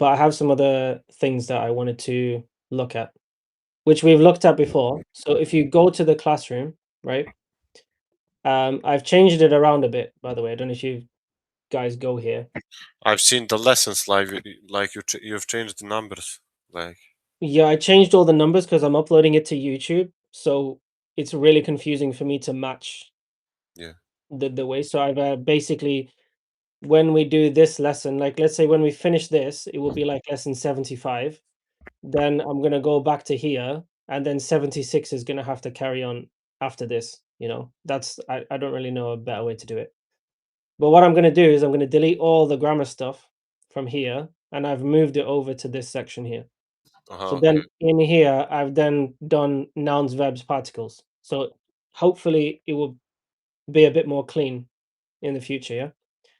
but I have some other things that I wanted to look at, which we've looked at before. So if you go to the classroom, right? I've changed it around a bit, by the way. I don't know if you guys go here. I've seen the lessons like you've changed the numbers. Like Yeah, I changed all the numbers because I'm uploading it to YouTube, so it's really confusing for me to match yeah. the way. So I've basically, when we do this lesson, like let's say when we finish this, it will be like lesson 75. Then I'm gonna go back to here, and then 76 is gonna have to carry on after this. I don't really know a better way to do it. But what I'm gonna do is I'm gonna delete all the grammar stuff from here, and I've moved it over to this section here. So Okay. then in here, I've then done nouns, verbs, particles. So hopefully it will be a bit more clean in the future, yeah?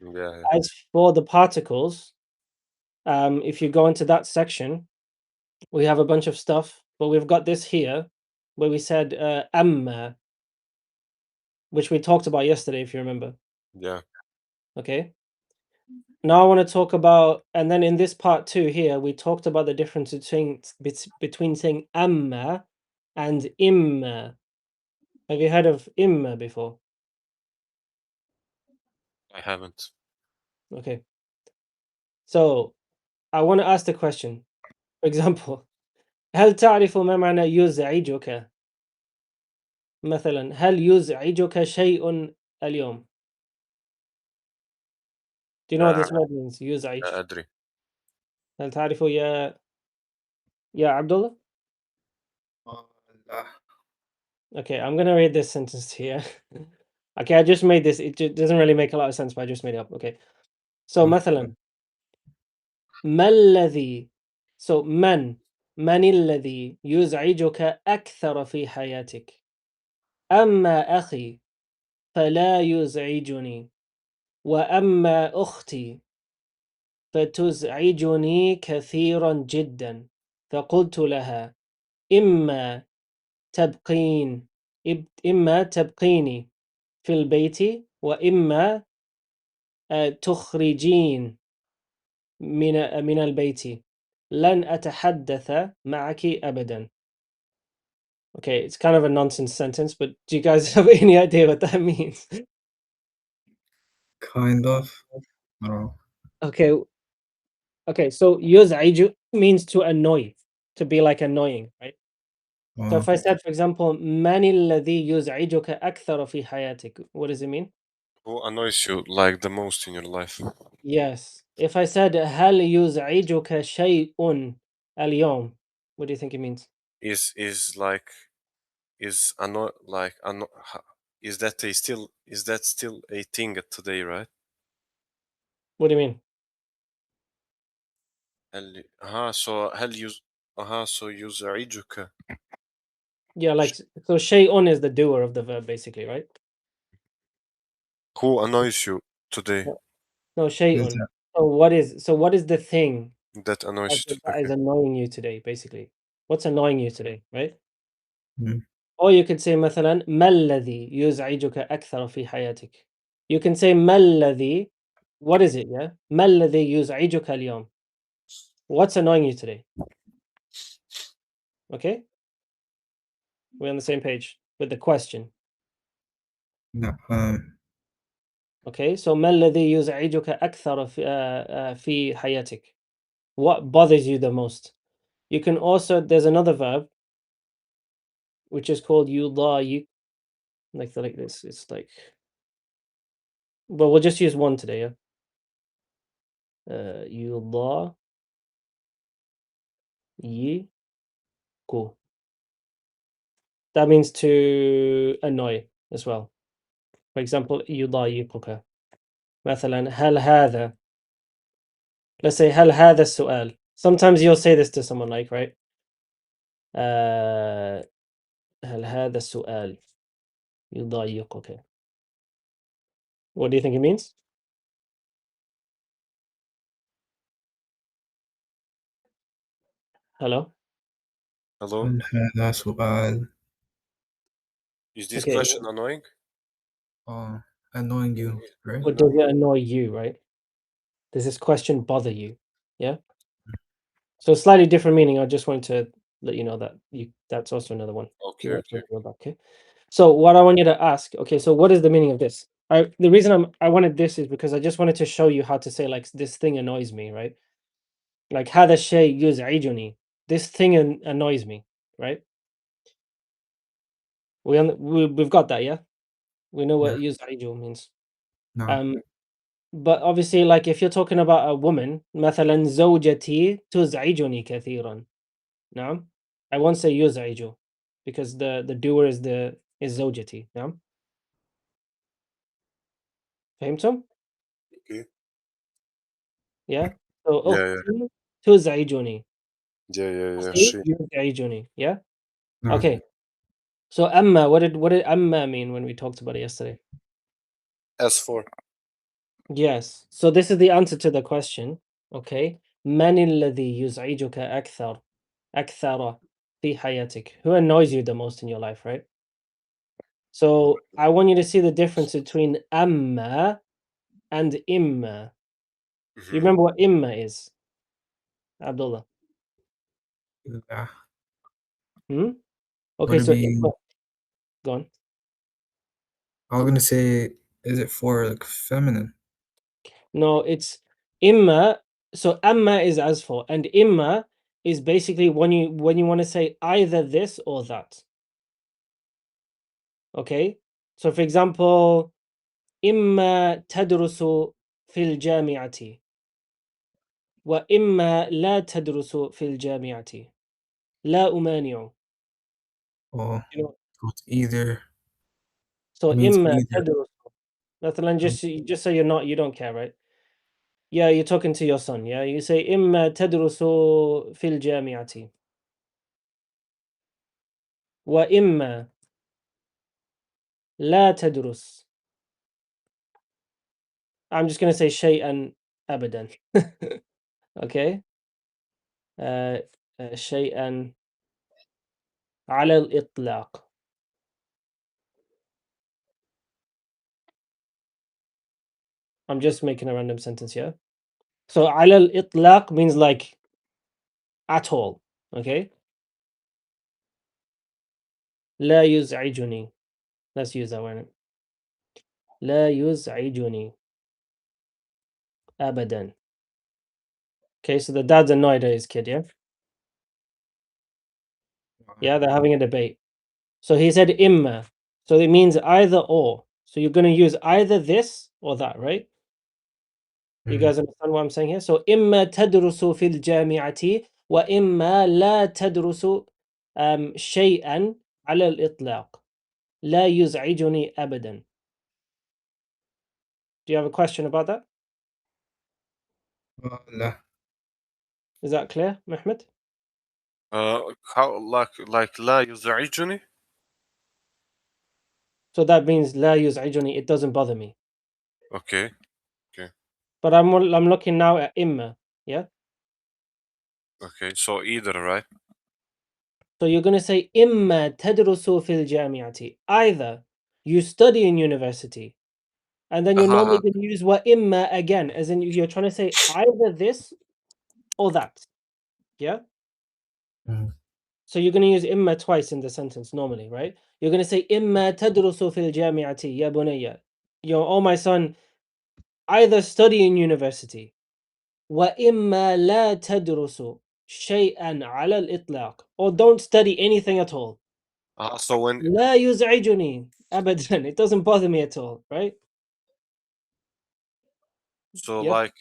Yeah, yeah. As for the particles, if you go into that section, we have a bunch of stuff, but we've got this here where we said amma, which we talked about yesterday, if you remember. Yeah. Okay. Now I want to talk about, and then in this part two here, we talked about the difference between saying amma and imma. Have you heard of imma before? I haven't. Okay. So I want to ask the question. For example, هل تعرف ما معنى يزعجك؟ مثلا هل يزعجك شيء اليوم؟ Do you know what لا this word means? يزعج. لا أدري. هل تعرفه يا عبد الله? لا. Okay, I'm gonna read this sentence here. Okay, I just made this. It doesn't really make a lot of sense, but I just made it up. Okay. So مثلا ما الذي so من الذي يزعجك أكثر في حياتك؟ أما أخي فلا يزعجني، وأما أختي فتزعجني كثيرا جدا. فقلت لها إما تبقين إما تبقيني في البيت، وإما تخرجين من البيت. لن أتحدث معك أبدا. Okay, it's kind of a nonsense sentence, but do you guys have any idea what that means? Kind of. No. Okay, so يزعج means to annoy, to be like annoying, right? So if I said, for example, من الذي يزعجك أكثر في حياتك, what does it mean? Who annoys you like the most in your life? Yes. If I said هل يزعجك شيء اليوم, what do you think it means? Is like is anno like anno is that still a thing today, right? What do you mean? So يزعجك. Yeah, like so شيء is the doer of the verb basically, right? Who annoys you today? No, Is شيء. that So what is the thing That annoys you that is today. annoying you today, basically? What's annoying you today, right? mm, Or you could say مثلا ما الذي يزعجك أكثر في حياتك. You can say ما الذي, what is it, yeah? ما الذي يزعجك اليوم? What's annoying you today? Okay? We're on the same page with the question. no, Okay, so ما الذي يزعجك أكثر في حياتك? What bothers you the most? You can also, there's another verb which is called يضايق, like this. It's like, but we'll just use one today, yeah? يضايق. That means to annoy as well. For example, يضايقك. مثلا هل هذا. Let's say هل هذا السؤال. Sometimes you'll say this to someone like, right? هل هذا السؤال يضايقك. What do you think it means? Hello? Hello? هل هذا سؤال Is this Okay, question annoying? annoying you, right? what does it annoy you, right? Does this question bother you? Yeah? So slightly different meaning. I just wanted to let you know that that's also another one. If you Okay, want to okay. go back, okay. So what I want you to ask, okay, so what is the meaning of this? The reason I wanted this is because I just wanted to show you how to say like this thing annoys me, right? Like هذا الشيء يزعجني. This thing annoys me, right? We've got that, yeah? We know what Yeah. يزعج means. No. Um, but obviously, like if you're talking about a woman, مثلا زوجتي تزعجني كثيرا. نعم. I won't say يزعج because the doer is زوجتي. نعم. فهمتم؟ Okay. Yeah. So Yeah, yeah, أختي تزعجني. yeah, yeah, yeah. أختي She. يزعجني. Yeah. No. Okay. So amma, what did amma mean when we talked about it yesterday? S4. Yes. So this is the answer to the question. Okay. من الذي يزعجك أكثر في حياتك? Who annoys you the most in your life, right? So I want you to see the difference between amma and imma. Do you Mm-hmm. remember what imma is, Abdullah? Yeah. Hmm? Would Okay, it so be? imma, go on. I was gonna say, is it for like feminine? No, it's imma. So amma is as for, and imma is basically when you want to say either this or that. Okay. So for example, إما تدرس في الجامعة وإما لا تدرس في الجامعة لا أمانع. Oh, You know, so it's either. so It means إما either. تدرس مثلا Um, just so you don't care, right? Yeah, you're talking to your son. Yeah, you say إما تدرس في الجامعة وإما لا تدرس. I'm just gonna say شيئا أبدا. Okay. uh, شيئا على الإطلاق. I'm just making a random sentence here. So على الإطلاق means like at all. Okay. لا يزعجني. Let's use that one. لا يزعجني أبدا. Okay, so the dad's annoyed at his kid, yeah? Yeah, they're having a debate. So he said imma. So it means either or. So you're going to use either this or that, right? You mm, guys understand what I'm saying here? So imma تدرس في الجامعة وإما لا تدرس شيئا على الإطلاق. لا يزعجني أبدا. Do you have a question about that? لا. Is that clear, Mehmet? How like لا يزعجني? So that means لا يزعجني, it doesn't bother me. Okay, okay, But I'm looking now at imma, yeah? okay. So either, right? So you're going to say imma tadrusu fil jami'ati. Either you study in university, and then you're normally Aha. going to use wa imma again, as in you're trying to say either this or that, yeah? Mm, So you're going to use imma twice in the sentence normally, right? You're going to say imma tadrusu fil jami'ati ya bunayya. Oh my son, either study in university وإما لا تدرس شيئا على الإطلاق, or don't study anything at all. So when لا يزعجني أبدا. It doesn't bother me at all, right? so Yeah. like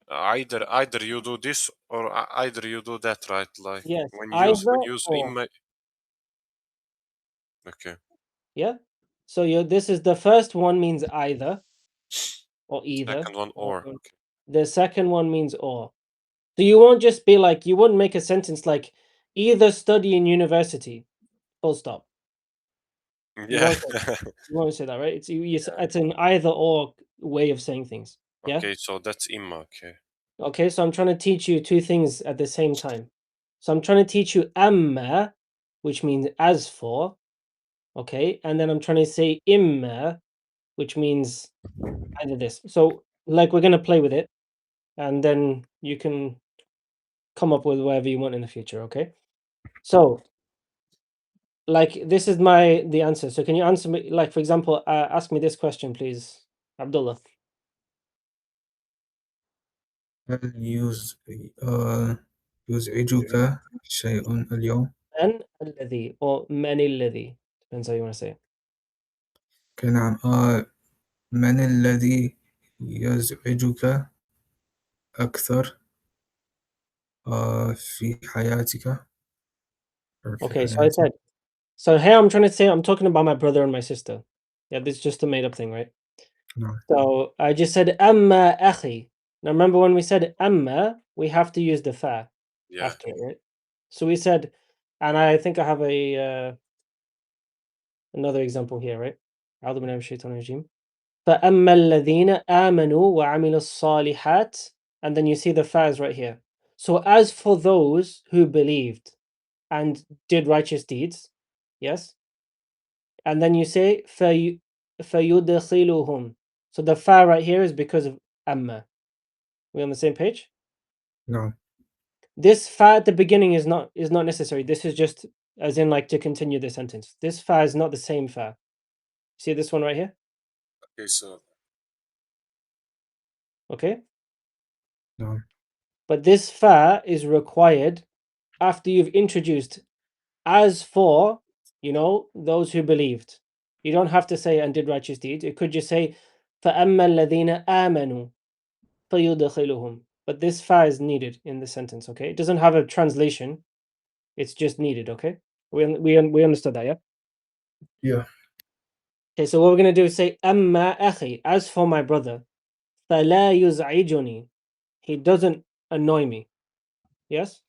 either you do this or either you do that, right? Like Yes. when you Either use in or. my. Okay. Yeah. So this is the first one means either or either. Second one or. Um, Okay. the second one means or. So you won't just be like, you wouldn't make a sentence like either study in university, full stop. You Yeah. won't say that. You won't say that, right? It's an either or way of saying things. Yeah. Okay, so that's imma. Okay. Okay. So I'm trying to teach you two things at the same time. So I'm trying to teach you amma, which means as for, okay, and then I'm trying to say imma, which means either this. So like we're gonna play with it, and then you can come up with whatever you want in the future, okay? So, like, this is the answer. So can you answer me, like, for example, ask me this question, please, Abdullah. هل يزعجك شيء اليوم؟ من الذي or من الذي depends how you want to say it. نعم. من الذي يزعجك أكثر في حياتك أو في Okay, so I حياتي؟ said, so here I'm trying to say I'm talking about my brother and my sister. Yeah, this is just a made up thing, right? نعم. So I just said amma akhi. Now remember when we said amma, we have to use the fa Yeah. after it, right? So we said, and I think I have another example here, right? أعوذ بالله من الشيطان الرجيم. فأما الذين آمنوا وعملوا الصالحات, and then you see the fa is right here. So as for those who believed and did righteous deeds, yes, and then you say فَيُدْخِلُهُم. So the fa right here is because of amma. We on the same page? نعم. This fa at the beginning is not necessary. This is just as in like to continue the sentence. This fa is not the same fa. See this one right here? Okay, so Okay? نعم. But this fa is required after you've introduced as for, those who believed. You don't have to say and did righteous deeds. It could just say فَأَمَّا الَّذِينَ آمَنُوا فَيُدْخِلُهُم. But this fa is needed in the sentence, okay? It doesn't have a translation. It's just needed, okay? We understood that, yeah? Yeah. Okay, so what we're going to do is say أَمَّا أَخِي. As for my brother, فَلَا يُزْعِجُنِي. He doesn't annoy me. Yes?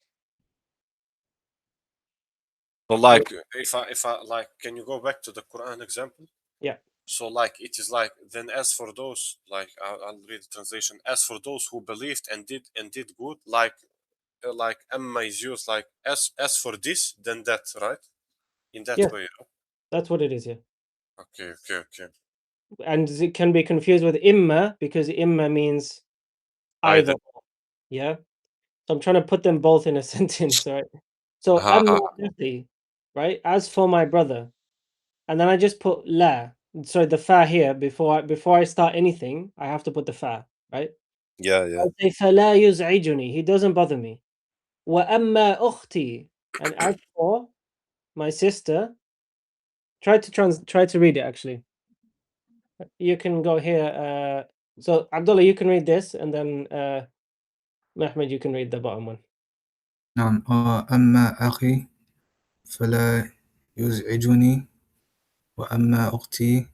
so So, like if I like, can you go back to the Quran example? yeah. So like it is like, then as for those, like I'll read the translation. As for those who believed and did good, like amma is used like as for this, then that, right? In that Yeah, way. that's what it is, yeah. Okay, okay, okay. And it can be confused with imma because imma means either Either. or, yeah? So I'm trying to put them both in a sentence, right? So amma Uh-huh. akhi, right? As for my brother, and then I just put la. So the fa here before I start anything, I have to put the fa, right? Yeah, yeah. I say فلا يزعجني. He doesn't bother me. وأما أختي, and as for my sister, try to read it actually. You can go here. So Abdullah, you can read this, and then Mehmed, you can read the bottom one. نعم. أما أخي فلا يزعجني وأما أختي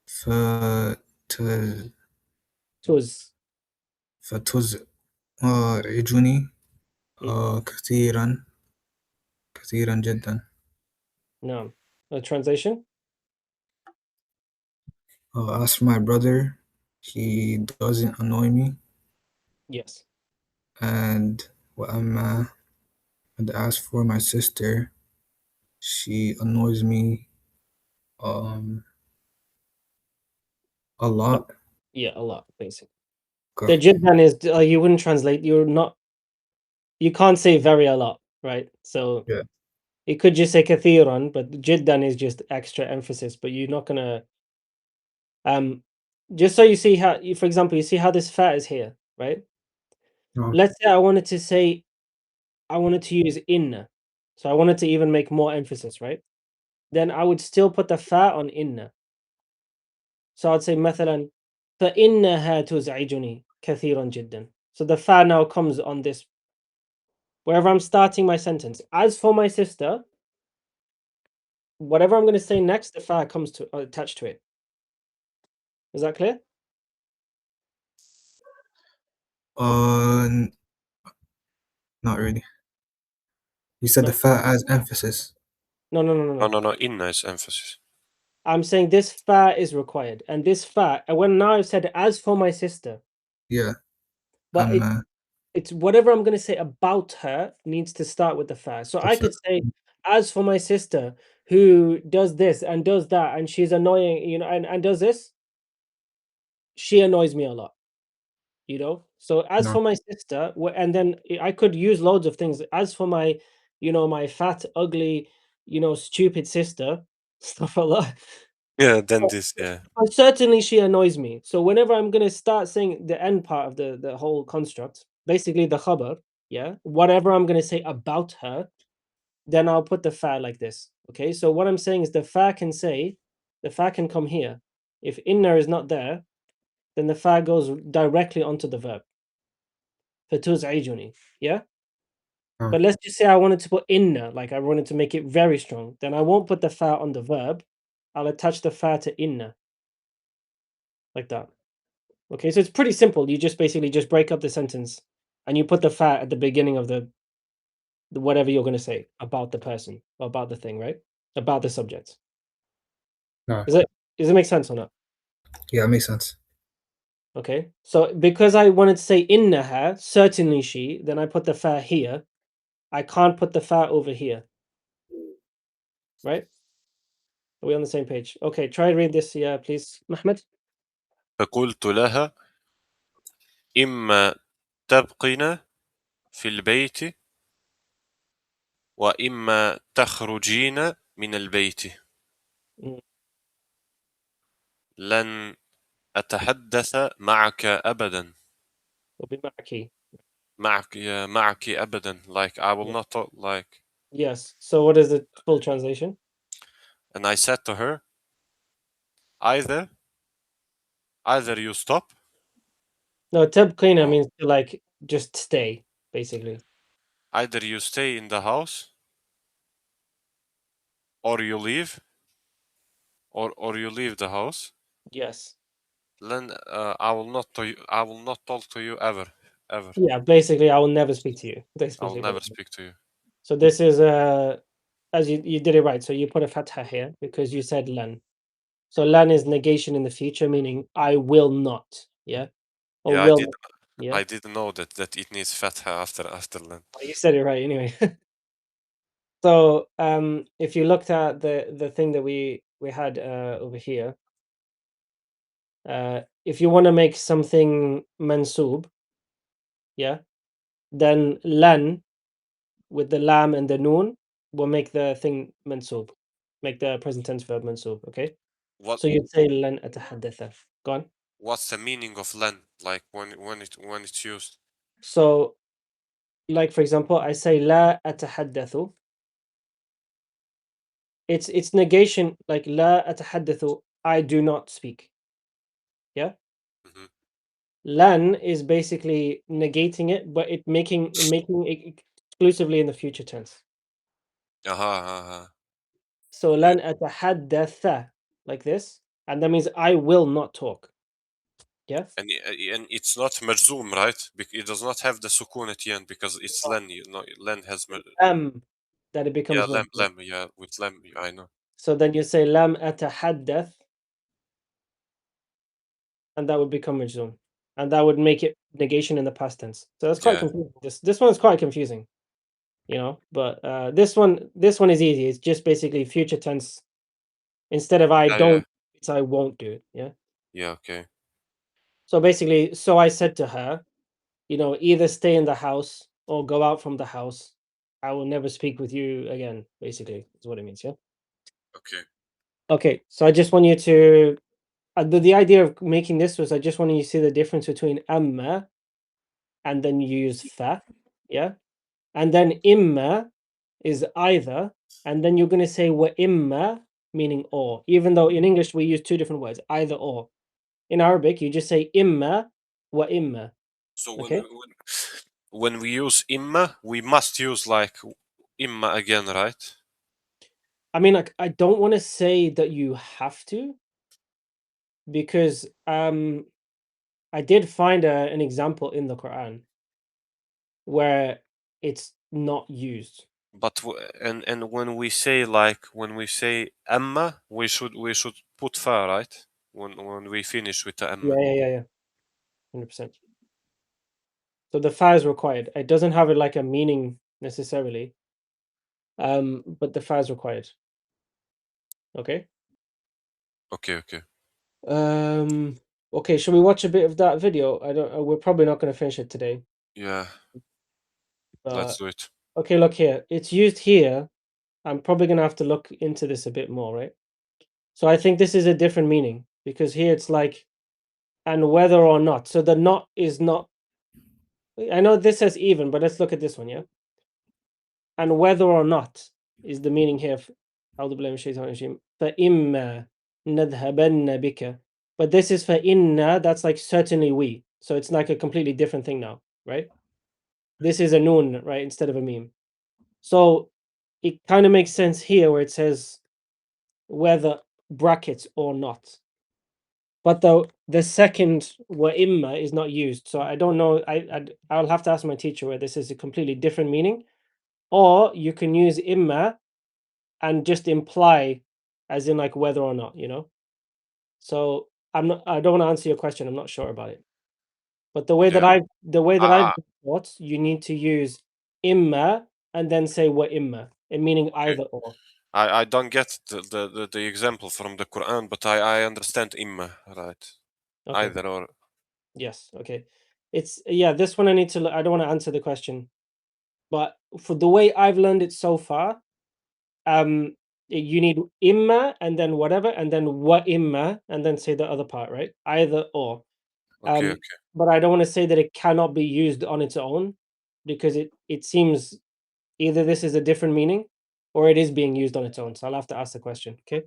فت... Tuz. فتزعجني Mm, كثيرا كثيرا جدا. no. The translation? As for my brother, he doesn't annoy me, Yes. and وأما and as for my sister, she annoys me um a Uh, lot. yeah, a lot, basically. The Okay. jiddan is you wouldn't translate. You can't say very a lot, right? So Yeah. you could just say kathiran, but jiddan is just extra emphasis. But you're not gonna um. Just so you see how, for example, you see how this fa is here, right? No. Let's say I wanted to use inna, so I wanted to even make more emphasis, right? Then I would still put the fa on inna. So I'd say مثلا فإنها تزعجني كثيرا جدا. So the fa now comes on this wherever I'm starting my sentence. As for my sister, whatever I'm going to say next, the fa comes to attached to it. Is that clear? N- not really. You said the No, fa as emphasis. no, no, no, no, No, no. no, no. Inna is emphasis. I'm saying this fa is required, and this fa. And when now I've said as for my sister, Yeah. but it's whatever I'm going to say about her needs to start with the fa. So The I fa- could say, as for my sister who does this and does that, and she's annoying, and does this, she annoys me a lot, you know? So as No. for my sister, and then I could use loads of things. As for my, my fat, ugly, stupid sister, stuff like that. Yeah, then this, yeah. But certainly she annoys me. So whenever I'm gonna start saying the end part of the whole construct, basically the khabar, yeah, whatever I'm gonna say about her, then I'll put the fa like this. Okay, so what I'm saying is the fa can come here. If inna is not there, then the fa goes directly onto the verb. Fatuz'ijuni. Yeah? Oh, But let's just say I wanted to put inna, like I wanted to make it very strong. Then I won't put the fa on the verb. I'll attach the fa to inna, like that. Okay, so it's pretty simple. You just basically just break up the sentence and you put the fa at the beginning of the whatever you're gonna say about the person or about the thing, right? About the subject. no. Is it does it make sense or not? Yeah, it makes sense. Okay. So because I wanted to say innaha, certainly she, then I put the fa here. I can't put the fa over here, right? Are we on the same page? Okay, try read this, yeah, please, Mahmoud. فقلت لها إما تبقين في البيت وإما تخرجين من البيت Mm, لن أتحدث معك أبدا وبمعكِ. معك أبدا like I will Yeah. not talk like. Yes. So what is the full translation? And I said to her, either either you stop No, tabqina or means to like just stay, basically. either you stay in the house or you leave or you leave the house. Yes. Then I will not talk to you ever. Yeah, basically I will never speak to you. That's I will basically what never it means. speak to you. So this is as you did it right. So you put a fatha here because you said lan. So lan is negation in the future, meaning I will not. Yeah. Or Yeah, will. Yeah. I didn't know that it needs fatha after then. Well, you said it right anyway. So if you looked at the thing that we had over here, if you want to make something mansub, yeah, then lan with the lam and the noon will make the thing mansub, make the present tense verb mansub. Okay, What so you'd say lan atahadatha. Go on. what's the meaning of len like when it's used? So, like for example, I say la atahadathu. It's negation, like la atahadathu. I do not speak. Yeah. Hmm. Lan is basically negating it, but making it exclusively in the future tense. Uh-huh. So Yeah. lan atahaddatha, like this, and that means I will not talk. Yeah. And it's not majzoom, right? It does not have the sukun at the end because it's len. You know, len has That it yeah, becomes majzum. yeah, with lem. I know. So then you say lam atahaddath, and that would become majzum, and that would make it negation in the past tense. So that's quite Yeah, confusing. This one's quite confusing, But this one is easy. It's just basically future tense. Instead of I yeah. don't, it's I won't do it. Yeah. Yeah, okay. So basically, so I said to her, either stay in the house or go out from the house. I will never speak with you again, basically, is what it means. Yeah. Okay. Okay. So I just want you to, the idea of making this was I just want you to see the difference between amma and then you use fa. Yeah. And then imma is either. And then you're going to say wa imma, meaning or, even though in English we use two different words, either or. In Arabic, you just say imma wa imma. So Okay. when we use imma, we must use like imma again, right? I mean, like, I don't want to say that you have to because I did find an example in the Quran where it's not used. But and when we say amma, we should put fa, right? When we finish with the Yeah, amma. yeah, yeah, yeah, 100%. So the fa is required. It doesn't have it like a meaning necessarily, but the fa is required. Okay. Okay, okay. Um. Okay, shall we watch a bit of that video? I don't. We're probably not going to finish it today. Yeah, let's But do it. okay, look here. It's used here. I'm probably going to have to look into this a bit more, right? So I think this is a different meaning because here it's like and whether or not. So the not is not. I know this says even, but let's look at this one, yeah. And whether or not is the meaning here. أعوذ بالله من الشيطان الرجيم. فإما نذهبن بك. But this is for inna, that's like certainly we. So it's like a completely different thing now, right? This is a noon, right, instead of a meme. So it kind of makes sense here where it says whether brackets or not. But the second wa imma is not used. So I don't know. I'll have to ask my teacher where this is a completely different meaning. Or you can use imma and just imply as in like whether or not, you know? So I don't want to answer your question. I'm not sure about it. But Yeah, the way that I've I, been taught, you need to use imma and then say wa imma, and meaning okay. either or. I don't get the example from the Quran, but I understand imma, right? Okay. Either or. Yes. Okay. It's yeah, this one I need to I don't want to answer the question. But for the way I've learned it so far, you need imma and then whatever, and then wa imma, and then say the other part, right? Either or. Okay, okay, But I don't want to say that it cannot be used on its own because it seems either this is a different meaning or it is being used on its own. So I'll have to ask the question. Okay.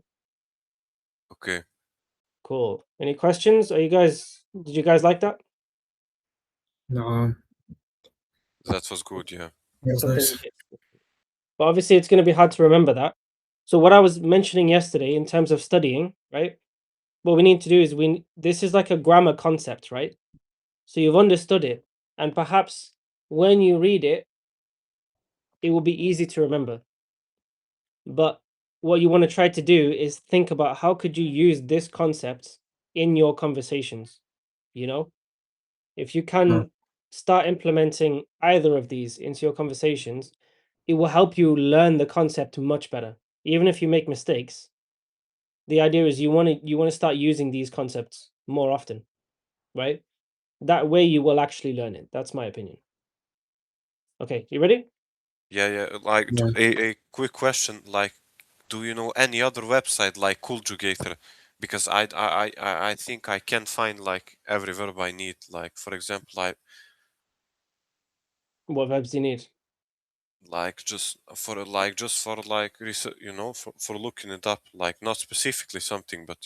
okay. Cool. Any questions? Did you guys like that? No, That was good. Yeah. it was Something nice. you get. But obviously it's going to be hard to remember that. So what I was mentioning yesterday in terms of studying, right? What we need to do is this is like a grammar concept, right? So you've understood it, and perhaps when you read it, it will be easy to remember. But what you want to try to do is think about how could you use this concept in your conversations, you know? If you Oh, can start implementing either of these into your conversations, it will help you learn the concept much better. Even if you make mistakes, the idea is you want to start using these concepts more often, right? That way you will actually learn it. That's my opinion. Okay, you ready? Yeah, yeah. Like yeah. a quick question. Like, do you know any other website like Culjugator? Because I think I can find like every verb I need. Like for example, What verbs do you need? like just for like research, for looking it up. Like not specifically something, but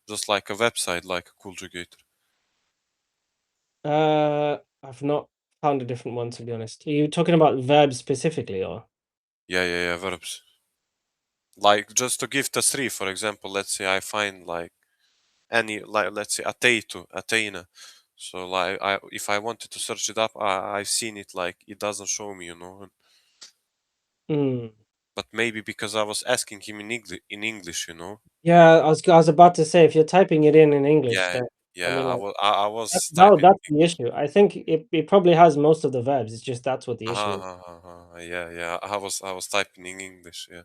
just like a website like Culjugator. I've not found a different one to be honest. Are you talking about verbs specifically or? Yeah, yeah, yeah. Verbs. Like just to give the three, for example, let's say I find like any like let's say ateitu, ateina. So like if I wanted to search it up, I've seen it like it doesn't show me, Hmm. But maybe because I was asking him in English. Yeah, I was about to say if you're typing it in English, Yeah, then I yeah. mean I like was I, I was typing that's in the English. issue. I think it probably has most of the verbs. It's just that's what the issue is. Yeah, yeah. I was typing in English. Yeah.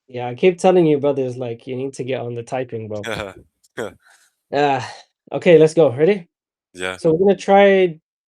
Yeah, I keep telling you, brothers, like you need to get on the typing, bro. Yeah. Uh okay, let's go. Ready? Yeah. So we're gonna try